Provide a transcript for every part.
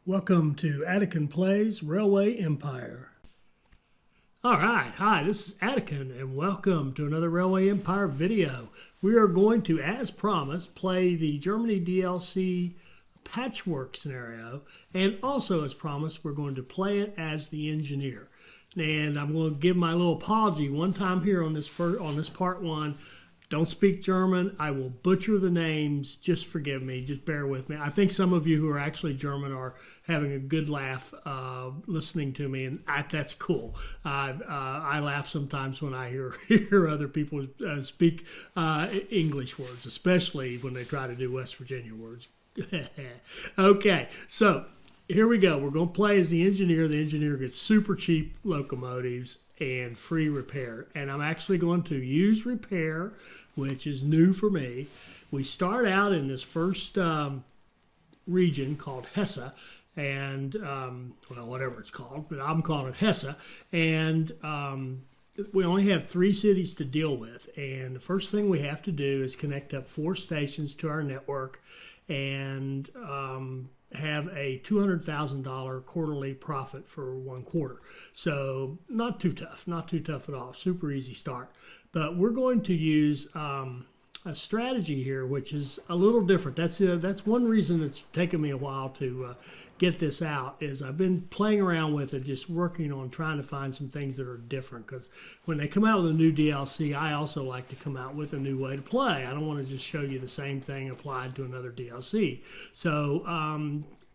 Welcome to Attican Plays Railway Empire. All right, hi, this is Attican, and welcome to another Railway Empire video. We are going to, as promised, play the Germany DLC Patchwork scenario, and also, as promised, we're going to play it as the engineer. And I'm going to give my little apology one time here on this part one. Don't speak German. I will butcher the names. Just forgive me. Just bear with me. I think some of you who are actually German are having a good laugh listening to me, and that's cool. I laugh sometimes when I hear other people speak English words, especially when they try to do West Virginia words. Okay, so here we go. We're going to play as the engineer. The engineer gets super cheap locomotives and free repair. And I'm actually going to use repair, which is new for me. We start out in this first region called Hesse, and well, whatever it's called, but I'm calling it Hesse. And we only have 3 cities to deal with. And the first thing we have to do is connect up 4 stations to our network and have a $200,000 quarterly profit for 1 quarter. So not too tough at all. Super easy start. But we're going to use a strategy here, which is a little different. That's one reason it's taken me a while to get this out, is I've been playing around with it, just working on trying to find some things that are different, because when they come out with a new DLC, I also like to come out with a new way to play. I don't want to just show you the same thing applied to another DLC. So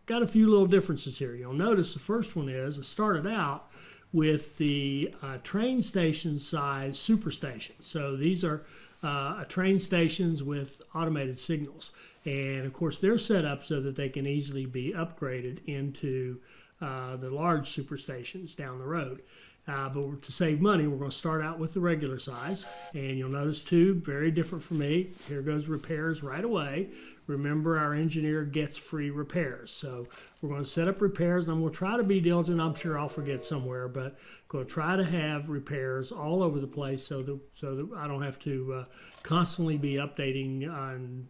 got a few little differences here. You'll notice the first one is I started out with the train station size superstations. So these are train stations with automated signals. And of course, they're set up so that they can easily be upgraded into the large superstations down the road. But to save money, we're going to start out with the regular size. And you'll notice too, very different for me. Here goes repairs right away. Remember, our engineer gets free repairs. So we're going to set up repairs. I'm going to try to be diligent. I'm sure I'll forget somewhere, but I'm going to try to have repairs all over the place so that I don't have to constantly be updating and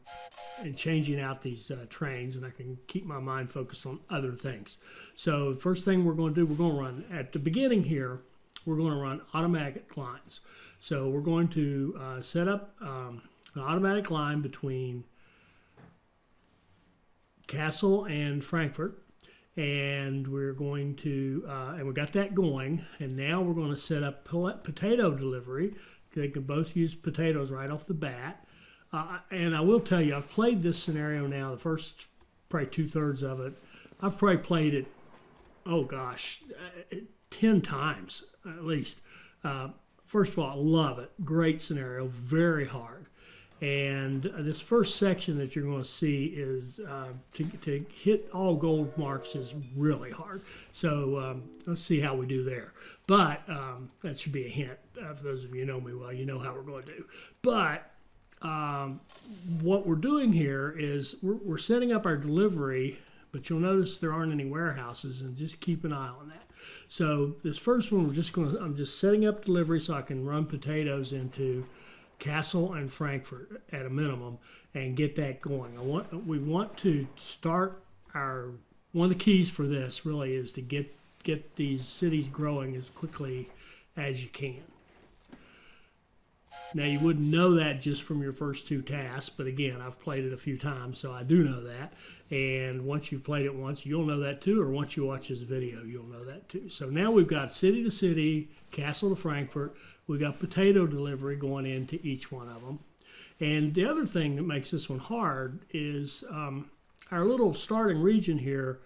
changing out these trains, and I can keep my mind focused on other things. So the first thing we're going to do, we're going to run, at the beginning here, we're going to run automatic lines. So we're going to set up an automatic line between Kassel and Frankfurt, and we're going to and we got that going, and now we're going to set up potato delivery. They can both use potatoes right off the bat. And I will tell you, I've played this scenario now, the first probably 2/3 of it. I've probably played it, oh gosh, 10 times at least. First of all, I love it. Great scenario, very hard. And this first section that you're going to see is to hit all gold marks is really hard. So let's see how we do there. But that should be a hint. For those of you who know me well, you know how we're going to do. But what we're doing here is we're setting up our delivery, but you'll notice there aren't any warehouses, and just keep an eye on that. So this first one, I'm just setting up delivery so I can run potatoes into Kassel and Frankfurt at a minimum and get that going. We want to start one of the keys for this really is to get these cities growing as quickly as you can. Now, you wouldn't know that just from your first 2 tasks, but again, I've played it a few times, so I do know that. And once you've played it once, you'll know that too, or once you watch this video, you'll know that too. So now we've got city to city, Kassel to Frankfurt. We've got potato delivery going into each one of them. And the other thing that makes this one hard is our little starting region here,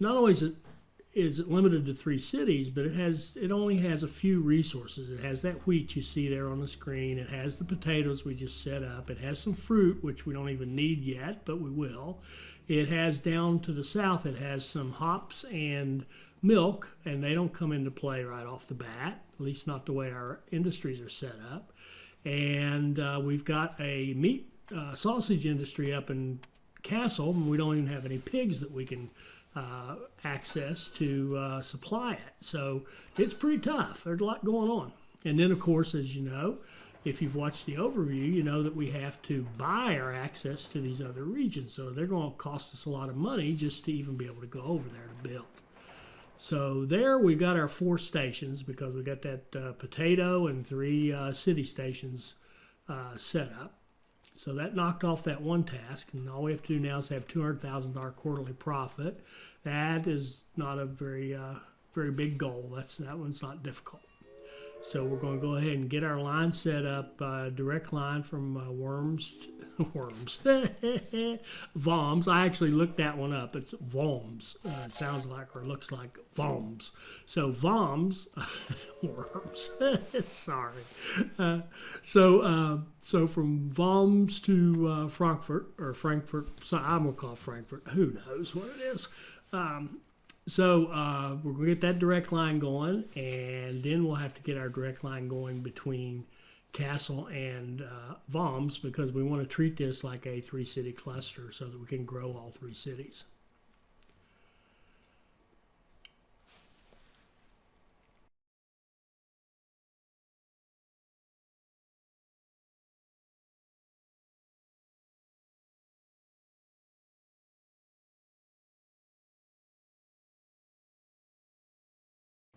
not only is it limited to 3 cities, but it only has a few resources. It has that wheat you see there on the screen. It has the potatoes we just set up. It has some fruit, which we don't even need yet, but we will. It has down to the south, it has some hops and milk, and they don't come into play right off the bat, at least not the way our industries are set up. And we've got a meat sausage industry up in Kassel, and we don't even have any pigs that we can access to supply it. So it's pretty tough. There's a lot going on. And then, of course, as you know, if you've watched the overview, you know that we have to buy our access to these other regions. So they're going to cost us a lot of money just to even be able to go over there to build. So there we've got our 4 stations because we got that potato and 3 city stations set up. So that knocked off that one task, and all we have to do now is have $200,000 quarterly profit. That is not a very big goal. That one's not difficult. So we're going to go ahead and get our line set up, direct line from VOMS. I actually looked that one up. It's VOMS. It sounds like or looks like VOMS. So VOMS, worms. Sorry. So from VOMS to Frankfurt, so I'm going to call it Frankfurt. Who knows what it is? So we're going to get that direct line going, and then we'll have to get our direct line going between Kassel and Worms because we want to treat this like a 3-city cluster so that we can grow all 3 cities.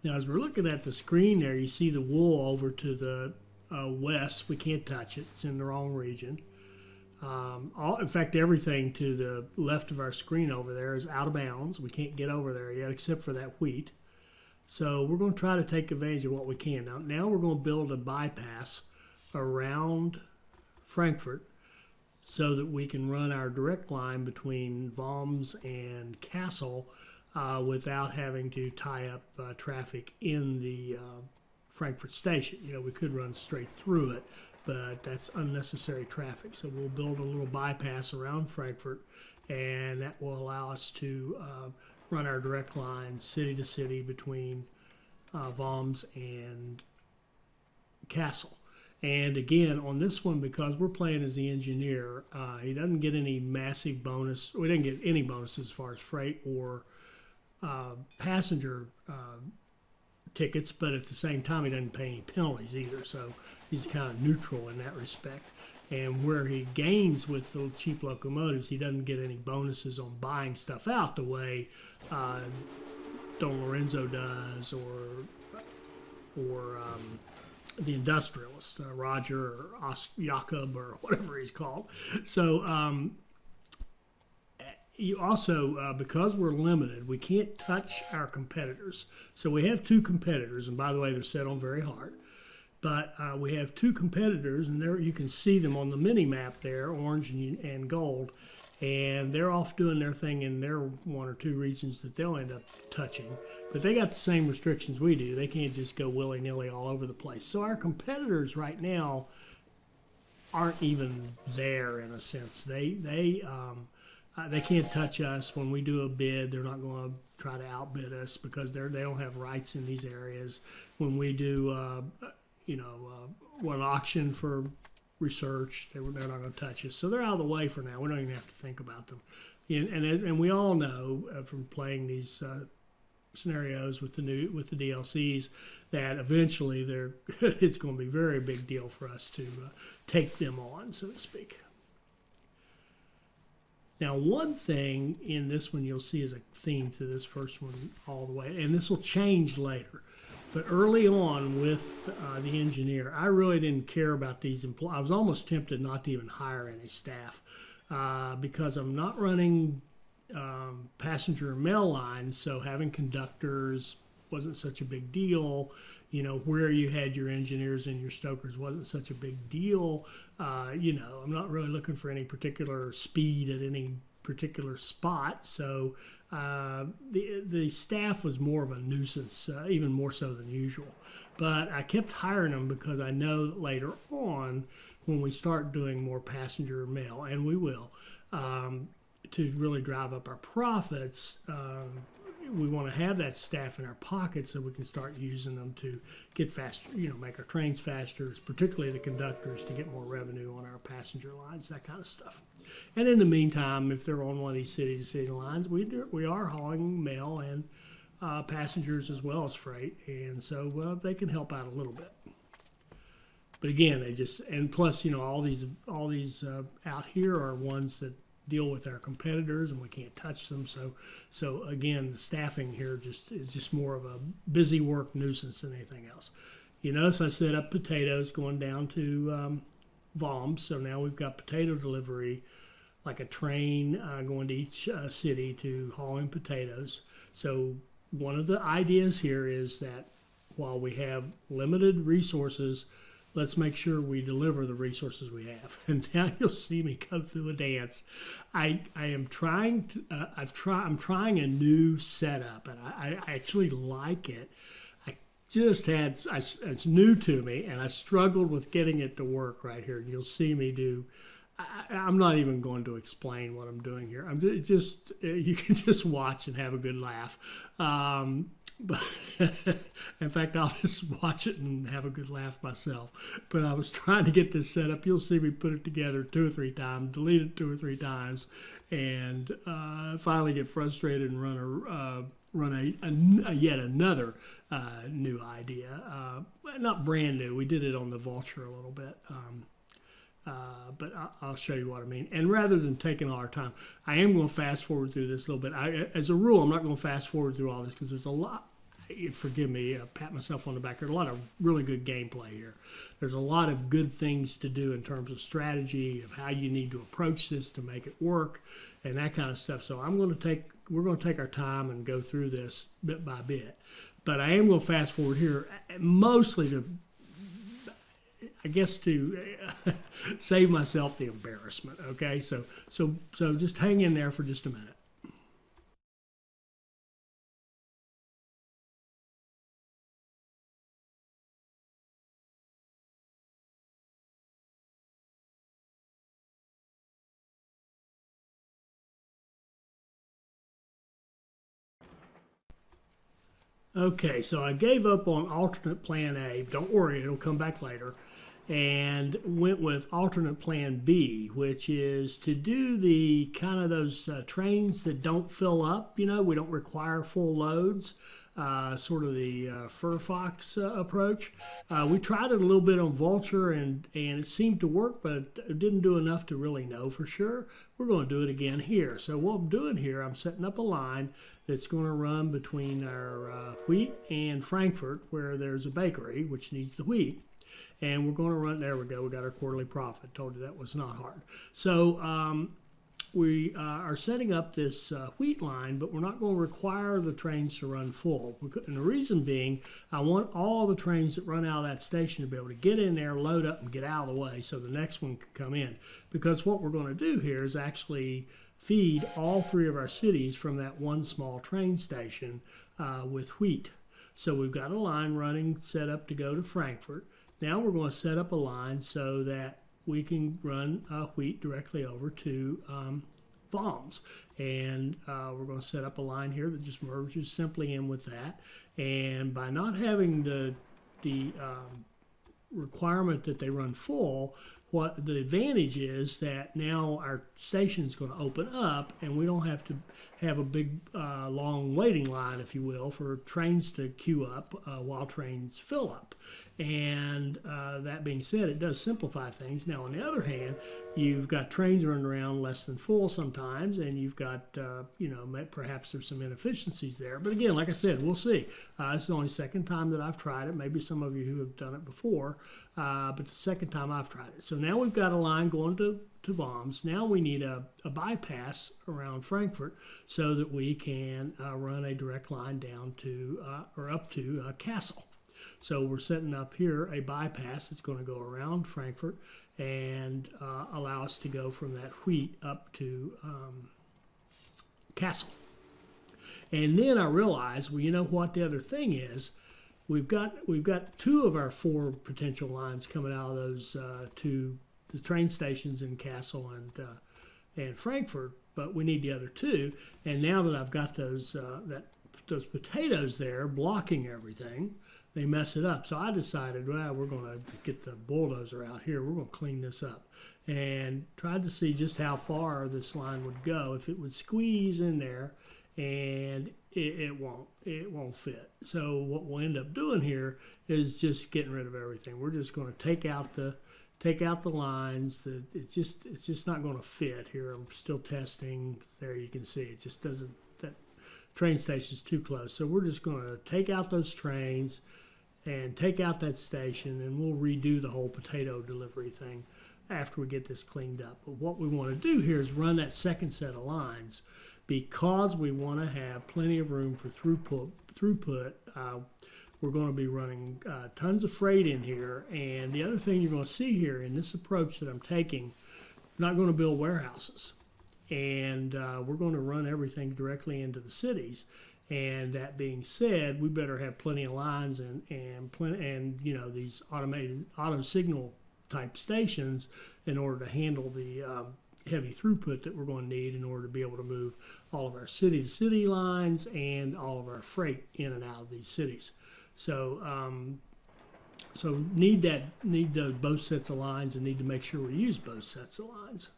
Now, as we're looking at the screen there, you see the wool over to the west. We can't touch it. It's in the wrong region. In fact, everything to the left of our screen over there is out of bounds. We can't get over there yet except for that wheat. So we're going to try to take advantage of what we can. Now we're going to build a bypass around Frankfurt so that we can run our direct line between Worms and Kassel without having to tie up traffic in the Frankfurt station. You know, we could run straight through it, but that's unnecessary traffic. So we'll build a little bypass around Frankfurt, and that will allow us to run our direct line city to city between Worms and Kassel. And again, on this one, because we're playing as the engineer, he doesn't get any massive bonus. We didn't get any bonuses as far as freight or passenger tickets, but at the same time, he doesn't pay any penalties either. So he's kind of neutral in that respect. And where he gains with the cheap locomotives, he doesn't get any bonuses on buying stuff out the way Don Lorenzo does, or the industrialist, Roger or Jakob or whatever he's called. So you also, because we're limited, we can't touch our competitors. So we have 2 competitors, and by the way, they're set on very hard. But we have 2 competitors, and there you can see them on the mini map there, orange and gold, and they're off doing their thing in their 1 or 2 regions that they'll end up touching. But they got the same restrictions we do. They can't just go willy-nilly all over the place. So our competitors right now aren't even there in a sense. They can't touch us. When we do a bid, they're not going to try to outbid us because they don't have rights in these areas. When we do, one auction for research, they're not going to touch us. So they're out of the way for now. We don't even have to think about them. And we all know from playing these scenarios with the DLCs that eventually it's going to be a very big deal for us to take them on, so to speak. Now, one thing in this one you'll see is a theme to this first one all the way, and this will change later. But early on with the engineer, I really didn't care about these employees. I was almost tempted not to even hire any staff because I'm not running passenger and mail lines, so having conductors wasn't such a big deal. You know, where you had your engineers and your stokers wasn't such a big deal. I'm not really looking for any particular speed at any particular spot. So the staff was more of a nuisance, even more so than usual. But I kept hiring them because I know that later on, when we start doing more passenger mail, and we will, to really drive up our profits, we want to have that staff in our pocket so we can start using them to get faster, make our trains faster, particularly the conductors, to get more revenue on our passenger lines, that kind of stuff. And in the meantime, if they're on one of these city-to-city lines, we are hauling mail and passengers as well as freight, and so they can help out a little bit. But again, they just, and plus, all these out here are ones that deal with our competitors, and we can't touch them. So again, the staffing here is just more of a busy work nuisance than anything else. You notice I set up potatoes going down to Worms. So now we've got potato delivery, like a train going to each city to haul in potatoes. So one of the ideas here is that while we have limited resources, let's make sure we deliver the resources we have. And now you'll see me go through a dance. I'm trying a new setup, and I actually like it. It's new to me, and I struggled with getting it to work right here. You'll see me do. I'm not even going to explain what I'm doing here. You can just watch and have a good laugh. But in fact, I'll just watch it and have a good laugh myself. But I was trying to get this set up. You'll see me put it together 2 or 3 times, delete it 2 or 3 times, and finally get frustrated and run yet another new idea. Not brand new. We did it on the Vulture a little bit. But I'll show you what I mean. And rather than taking all our time, I am going to fast forward through this a little bit. As a rule, I'm not going to fast forward through all this because there's a lot. Forgive me, pat myself on the back. There's a lot of really good gameplay here. There's a lot of good things to do in terms of strategy, of how you need to approach this to make it work, and that kind of stuff. So we're going to take our time and go through this bit by bit. But I am going to fast forward here, mostly to save myself the embarrassment. Okay, so just hang in there for just a minute. Okay, so I gave up on alternate plan A. Don't worry, it'll come back later. And went with alternate plan B, which is to do the kind of those trains that don't fill up. We don't require full loads, sort of the Fur Fox approach. We tried it a little bit on Vulture, and it seemed to work, but it didn't do enough to really know for sure. We're going to do it again here. So what I'm doing here, I'm setting up a line that's going to run between our wheat and Frankfurt, where there's a bakery, which needs the wheat. And we're going to run, there we go, we got our quarterly profit. Told you that was not hard. So we are setting up this wheat line, but we're not going to require the trains to run full. And the reason being, I want all the trains that run out of that station to be able to get in there, load up, and get out of the way so the next one can come in. Because what we're going to do here is actually feed all 3 of our cities from that one small train station with wheat. So we've got a line running set up to go to Frankfurt. Now we're going to set up a line so that we can run wheat directly over to Worms. And we're going to set up a line here that just merges simply in with that. And by not having the requirement that they run full, what the advantage is that now our station is going to open up, and we don't have to have a big long waiting line, if you will, for trains to queue up while trains fill up. And that being said, it does simplify things. Now, on the other hand, you've got trains running around less than full sometimes, and you've got, perhaps there's some inefficiencies there. But again, like I said, we'll see. This is the only second time that I've tried it. Maybe some of you who have done it before, but the second time I've tried it. So now we've got a line going to Worms. Now we need a bypass around Frankfurt so that we can run a direct line down to or up to Kassel. So we're setting up here a bypass that's going to go around Frankfurt and allow us to go from that wheat up to Kassel. And then I realized, well, you know what the other thing is? We've got 2 of our 4 potential lines coming out of those the train stations in Kassel and Frankfurt, but we need the other 2. And now that I've got those potatoes there blocking everything, they mess it up. So I decided, well, we're going to get the bulldozer out here. We're going to clean this up, and tried to see just how far this line would go, if it would squeeze in there and it won't fit. So what we'll end up doing here is just getting rid of everything. We're just going to take out the lines. It's just not going to fit here. I'm still testing. There you can see it just doesn't. That train station's too close. So we're just going to take out those trains and take out that station, and we'll redo the whole potato delivery thing after we get this cleaned up. But what we want to do here is run that second set of lines because we want to have plenty of room for throughput. We're going to be running tons of freight in here. And the other thing you're going to see here in this approach that I'm taking, we're not going to build warehouses. And we're going to run everything directly into the cities. And that being said, we better have plenty of lines and you know, these automated auto signal type stations in order to handle the heavy throughput that we're going to need in order to be able to move all of our city-to-city lines and all of our freight in and out of these cities. So need those both sets of lines, and need to make sure we use both sets of lines.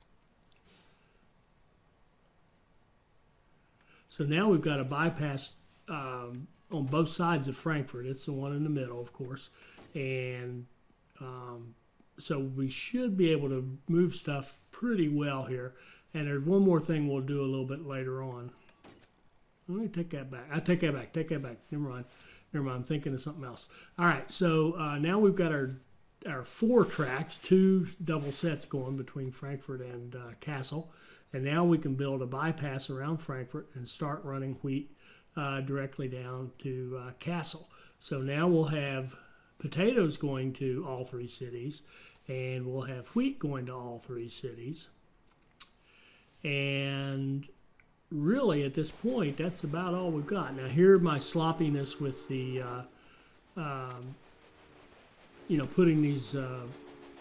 So now we've got a bypass on both sides of Frankfurt. It's the one in the middle, of course, and so we should be able to move stuff pretty well here. And there's one more thing we'll do a little bit later on. Let me take that back. I take that back. Take that back. Never mind. I'm thinking of something else. All right. So now we've got our 4 tracks, 2 double sets going between Frankfurt and Kassel. And now we can build a bypass around Frankfurt and start running wheat directly down to Kassel. So now we'll have potatoes going to all 3 cities, and we'll have wheat going to all 3 cities. And really, at this point, that's about all we've got. Now, here my sloppiness with the, you know, putting these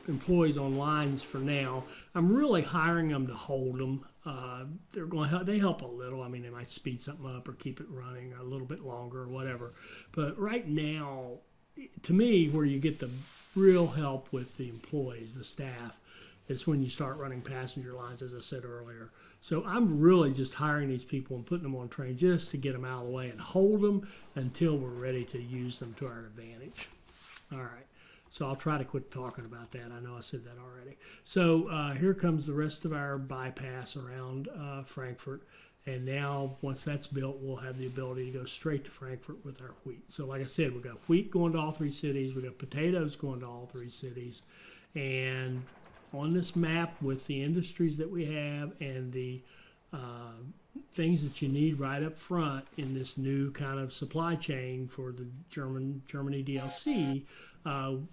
employees on lines for now. I'm really hiring them to hold them. They're going to help, they help a little. I mean, they might speed something up or keep it running a little bit longer or whatever. But right now, to me, where you get the real help with the employees, the staff, is when you start running passenger lines, as I said earlier. So I'm really just hiring these people and putting them on train just to get them out of the way and hold them until we're ready to use them to our advantage. All right. So I'll try to quit talking about that. I know I said that already. So here comes the rest of our bypass around Frankfurt. And now, once that's built, we'll have the ability to go straight to Frankfurt with our wheat. So like I said, we've got wheat going to all 3 cities. We've got potatoes going to all 3 cities. And on this map with the industries that we have and the things that you need right up front in this new kind of supply chain for the Germany DLC,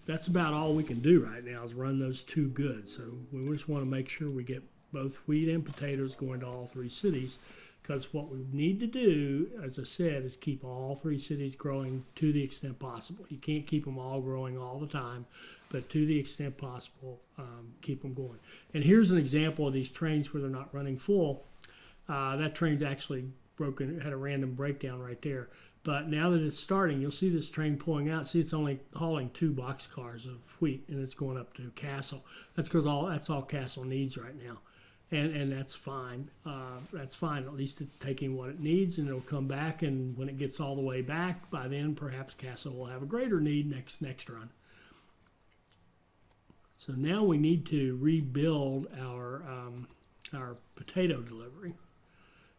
that's about all we can do right now is run those 2 goods. So we just want to make sure we get both wheat and potatoes going to all 3 cities, because what we need to do, as I said, is keep all 3 cities growing to the extent possible. You can't keep them all growing all the time, but to the extent possible, keep them going. And here's an example of these trains where they're not running full. That train's actually broken, had a random breakdown right there. But now that it's starting, you'll see this train pulling out. See, it's only hauling 2 boxcars of wheat, and it's going up to Kassel. That's because that's all Kassel needs right now. And that's fine. That's fine. At least it's taking what it needs, and it'll come back. And when it gets all the way back, by then perhaps Kassel will have a greater need next run. So now we need to rebuild our potato delivery.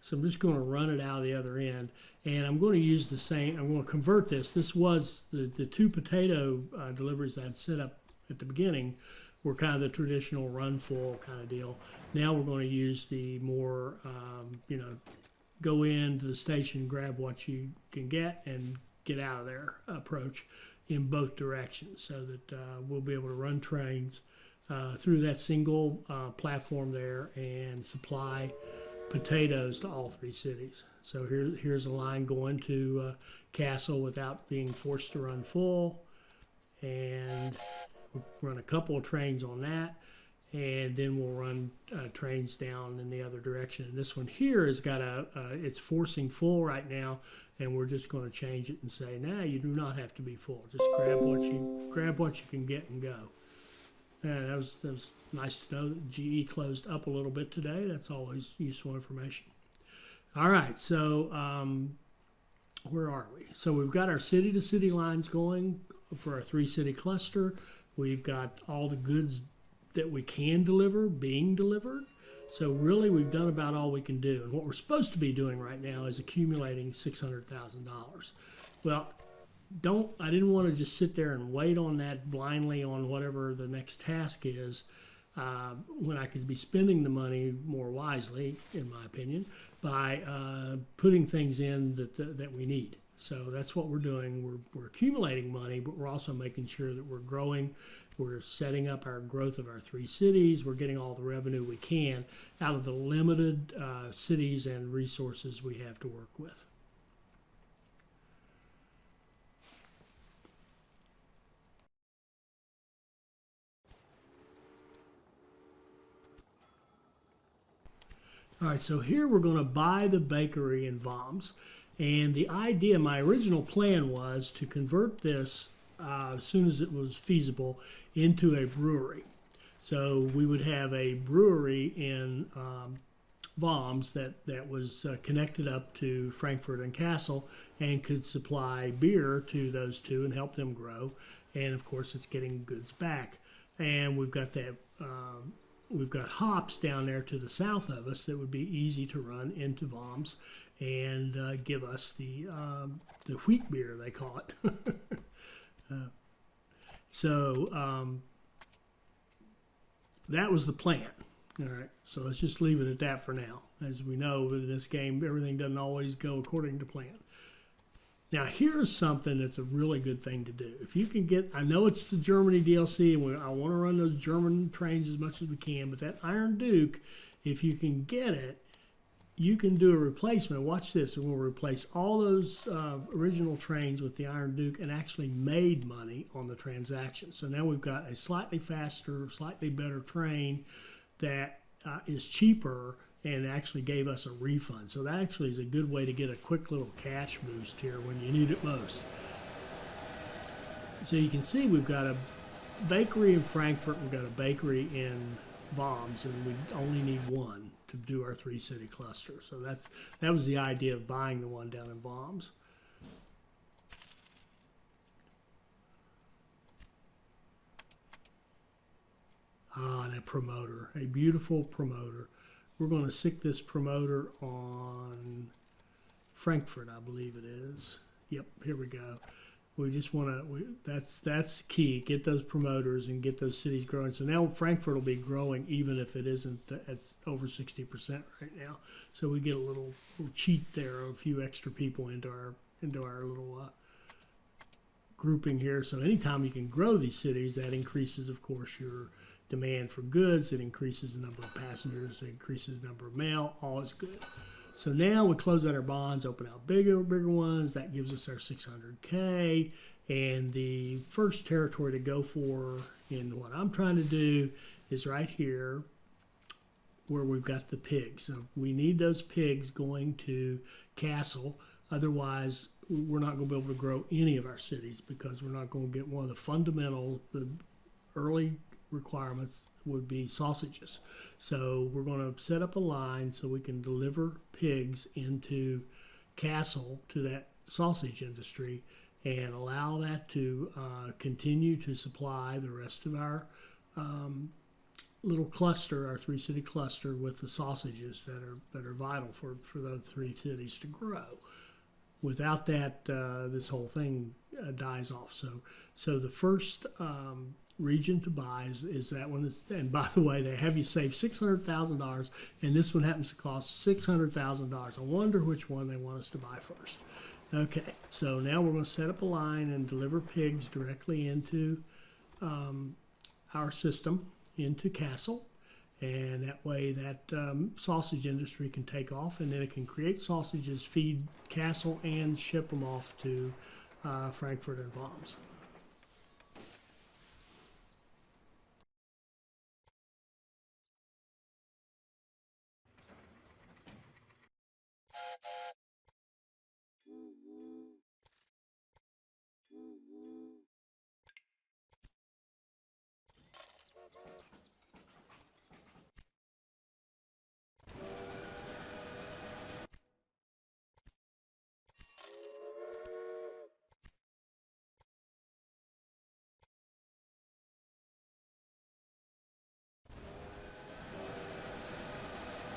So I'm just going to run it out of the other end, and I'm going to use the same. I'm going to convert this. This was the 2 potato deliveries that I'd set up at the beginning were kind of the traditional run full kind of deal. Now we're going to use the more, you know, go into the station, grab what you can get, and get out of there approach in both directions, so that we'll be able to run trains through that single platform there and supply potatoes to all 3 cities. So here's a line going to Kassel without being forced to run full, and we'll run a couple of trains on that, and then we'll run trains down in the other direction. And this one here has got it's forcing full right now, and we're just going to change it and say, nah, you do not have to be full. Just grab what you can get and go. And that was nice to know that GE closed up a little bit today. That's always useful information. All right, so where are we? So we've got our city-to-city lines going for our three-city cluster. We've got all the goods that we can deliver being delivered. So really, we've done about all we can do. And what we're supposed to be doing right now is accumulating $600,000. Well, I didn't want to just sit there and wait on that blindly on whatever the next task is, when I could be spending the money more wisely, in my opinion, by putting things in that we need. So that's what we're doing. We're accumulating money, but we're also making sure that we're growing. We're setting up our growth of our three cities. We're getting all the revenue we can out of the limited cities and resources we have to work with. All right, so here we're going to buy the bakery in Worms. And the idea, my original plan was to convert this as soon as it was feasible into a brewery. So we would have a brewery in Worms that was connected up to Frankfurt and Kassel and could supply beer to those two and help them grow. And of course, it's getting goods back. And we've got that. We've got hops down there to the south of us that would be easy to run into Worms and give us the wheat beer, they call it. So that was the plan. All right, so let's just leave it at that for now. As we know, in this game, everything doesn't always go according to plan. Now, here's something that's a really good thing to do. If you can get, I know it's the Germany DLC, and I want to run those German trains as much as we can, but that Iron Duke, if you can get it, you can do a replacement. Watch this, and we'll replace all those original trains with the Iron Duke and actually made money on the transaction. So now we've got a slightly faster, slightly better train that is cheaper and actually gave us a refund. So that actually is a good way to get a quick little cash boost here when you need it most. So you can see we've got a bakery in Frankfurt, we've got a bakery in Worms, and we only need one to do our three-city cluster. So that was the idea of buying the one down in Worms. Ah, and a promoter, a beautiful promoter. We're going to stick this promoter on Frankfurt, I believe it is. Yep, here we go. We just want to, that's key, get those promoters and get those cities growing. So now Frankfurt will be growing even if it isn't at over 60% right now. So we get a little cheat there, a few extra people into our little grouping here. So anytime you can grow these cities, that increases, of course, your demand for goods, it increases the number of passengers, it increases the number of mail, all is good. So now we close out our bonds, open out bigger ones, that gives us our 600K, and the first territory to go for in what I'm trying to do is right here where we've got the pigs. So we need those pigs going to Kassel, otherwise we're not going to be able to grow any of our cities because we're not going to get one of the fundamental, the early requirements would be sausages. So we're going to set up a line so we can deliver pigs into Kassel to that sausage industry and allow that to continue to supply the rest of our little cluster, our three-city cluster, with the sausages that are vital for those three cities to grow. Without that, this whole thing dies off. So the first region to buy is that one. And by the way, they have you save $600,000, and this one happens to cost $600,000. I wonder which one they want us to buy first. Okay, so now we're going to set up a line and deliver pigs directly into our system, into Kassel, and that way that sausage industry can take off, and then it can create sausages, feed Kassel, and ship them off to Frankfurt and Worms.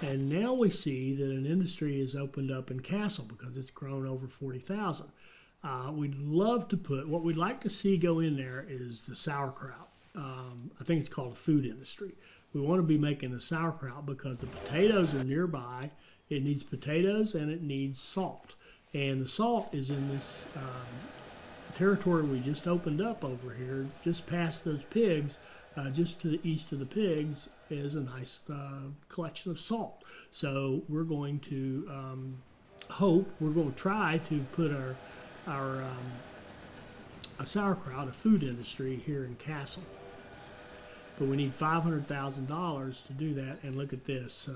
And now we see that an industry is opened up in Castle because it's grown over 40,000. We'd love to put, what we'd like to see go in there is the sauerkraut. I think it's called a food industry. We want to be making the sauerkraut because the potatoes are nearby. It needs potatoes and it needs salt. And the salt is in this territory we just opened up over here, just past those pigs, just to the east of the pigs is a nice collection of salt. So we're going to we're going to try to put our a sauerkraut, a food industry here in Castle. But we need $500,000 to do that. And look at this.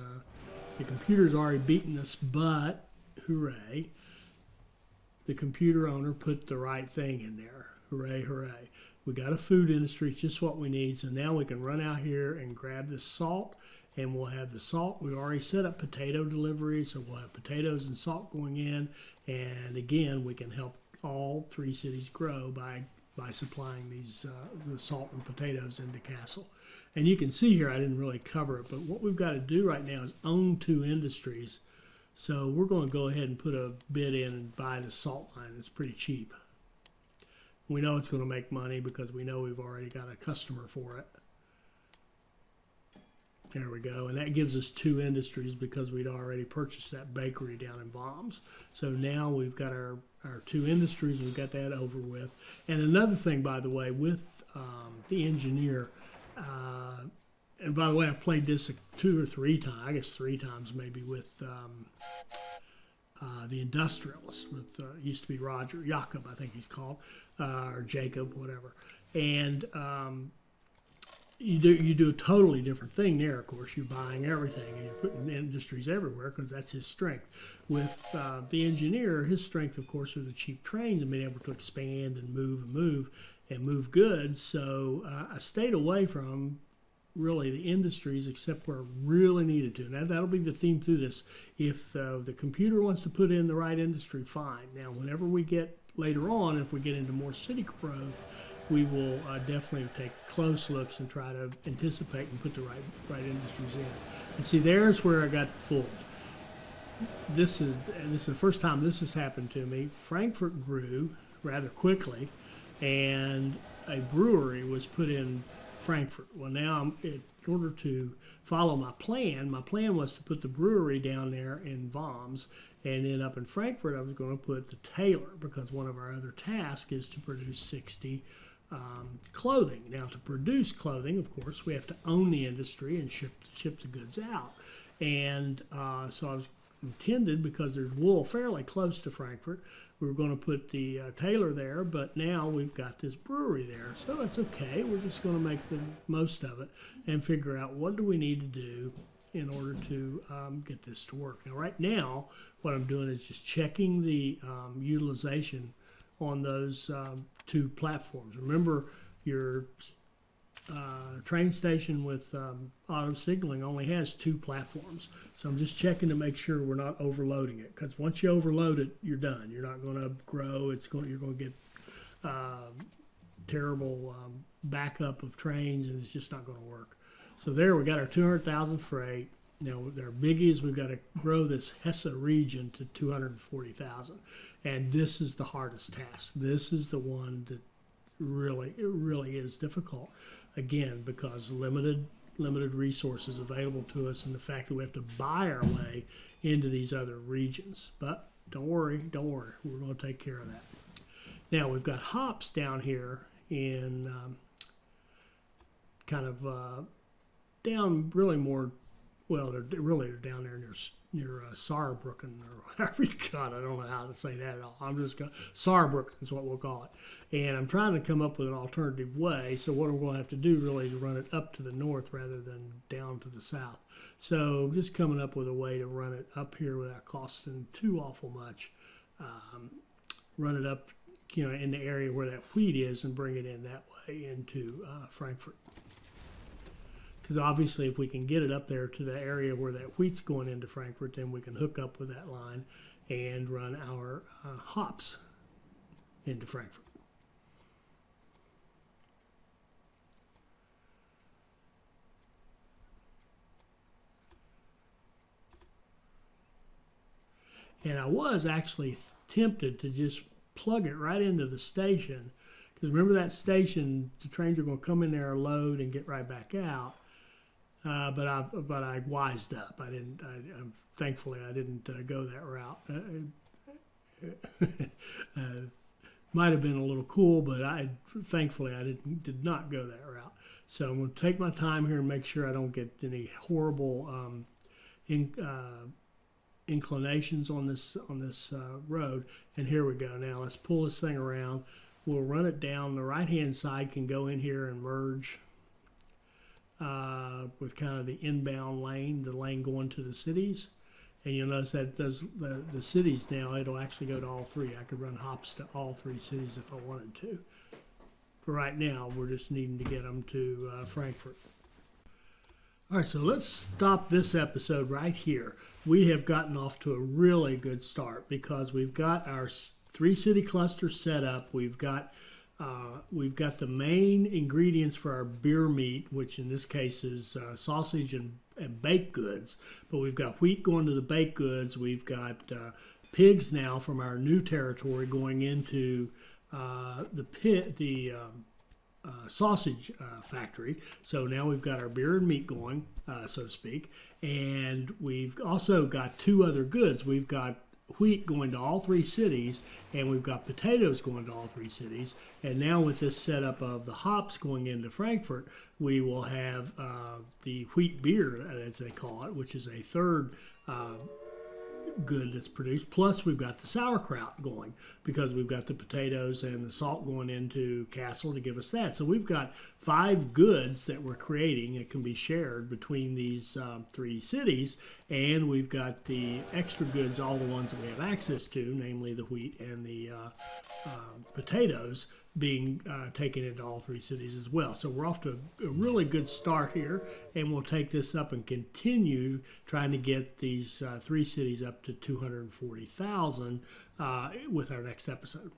The computer's already beaten us, but hooray. The computer owner put the right thing in there. Hooray, hooray. We got a food industry, it's just what we need. So now we can run out here and grab this salt, and we'll have the salt. We already set up potato delivery, so we'll have potatoes and salt going in. And again, we can help all 3 cities grow by supplying these the salt and potatoes into Castle. And you can see here, I didn't really cover it, but what we've got to do right now is own 2 industries. So we're going to go ahead and put a bid in and buy the salt line. It's pretty cheap. We know it's going to make money because we know we've already got a customer for it. There we go. And that gives us 2 industries because we'd already purchased that bakery down in Worms. So now we've got our 2 industries. We've got that over with. And another thing, by the way, with the engineer, and by the way, I've played this 2 or 3 times, I guess 3 times maybe, with the industrialist. With used to be Roger, Jacob, I think he's called, or Jacob, whatever. And you do a totally different thing there. Of course, you're buying everything and you're putting industries everywhere because that's his strength. With the engineer, his strength, of course, are the cheap trains and being able to expand and move goods. So I stayed away from really the industries except where I really needed to. Now that'll be the theme through this. If the computer wants to put in the right industry, fine. Now whenever we get later on, if we get into more city growth, we will definitely take close looks and try to anticipate and put the right industries in. And see, there's where I got fooled. This is the first time this has happened to me. Frankfurt grew rather quickly, and a brewery was put in Frankfurt. Well, now in order to follow my plan was to put the brewery down there in Worms, and then up in Frankfurt I was going to put the tailor, because one of our other tasks is to produce 60 clothing. Now, to produce clothing, of course, we have to own the industry and ship the goods out. And so I was intended, because there's wool fairly close to Frankfurt, we were going to put the tailor there, but now we've got this brewery there. So that's okay. We're just going to make the most of it and figure out what do we need to do in order to get this to work. Now, right now, what I'm doing is just checking the utilization on those 2 platforms. Remember, your train station with auto signaling only has 2 platforms. So I'm just checking to make sure we're not overloading it, because once you overload it, you're done. You're not going to grow. You're going to get terrible backup of trains, and it's just not going to work. So there we got our 200,000 freight. Now, our biggie is we've got to grow this Hesse region to 240,000. And this is the hardest task. This is the one that really is difficult. Again, because limited resources available to us, and the fact that we have to buy our way into these other regions. But don't worry, we're going to take care of that. Now, we've got hops down here in kind of down really more, well, they're down there near Saarbrücken, or whatever you got. I don't know how to say that at all. I'm just going Saarbrücken is what we'll call it. And I'm trying to come up with an alternative way. So what I'm going to have to do really is run it up to the north rather than down to the south. So I'm just coming up with a way to run it up here without costing too awful much. Run it up, in the area where that wheat is, and bring it in that way into Frankfurt. Because obviously, if we can get it up there to the area where that wheat's going into Frankfurt, then we can hook up with that line and run our hops into Frankfurt. And I was actually tempted to just plug it right into the station. Because remember that station, the trains are going to come in there, load, and get right back out. But I wised up. Thankfully, I didn't go that route. Might have been a little cool, but thankfully I did not go that route. So I'm going to take my time here and make sure I don't get any horrible inclinations on this road. And here we go. Now let's pull this thing around. We'll run it down. The right-hand side can go in here and merge with kind of the inbound lane, the lane going to the cities. And you'll notice that the cities now, it'll actually go to all three. I could run hops to all three cities if I wanted to. But right now, we're just needing to get them to Frankfurt. All right, so let's stop this episode right here. We have gotten off to a really good start because we've got our three-city cluster set up. We've got the main ingredients for our beer meat, which in this case is sausage and baked goods. But we've got wheat going to the baked goods. We've got pigs now from our new territory going into the sausage factory. So now we've got our beer and meat going, so to speak. And we've also got two other goods. We've got wheat going to all three cities, and we've got potatoes going to all three cities. And now with this setup of the hops going into Frankfurt, we will have the wheat beer, as they call it, which is a third good that's produced. Plus we've got the sauerkraut going because we've got the potatoes and the salt going into Kassel to give us that. So we've got 5 goods that we're creating that can be shared between these 3 cities, and we've got the extra goods, all the ones that we have access to, namely the wheat and the potatoes, being taken into all 3 cities as well. So we're off to a really good start here, and we'll take this up and continue trying to get these 3 cities up to 240,000 with our next episode.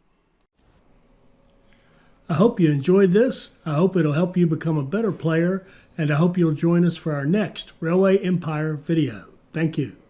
I hope you enjoyed this. I hope it'll help you become a better player, and I hope you'll join us for our next Railway Empire video. Thank you.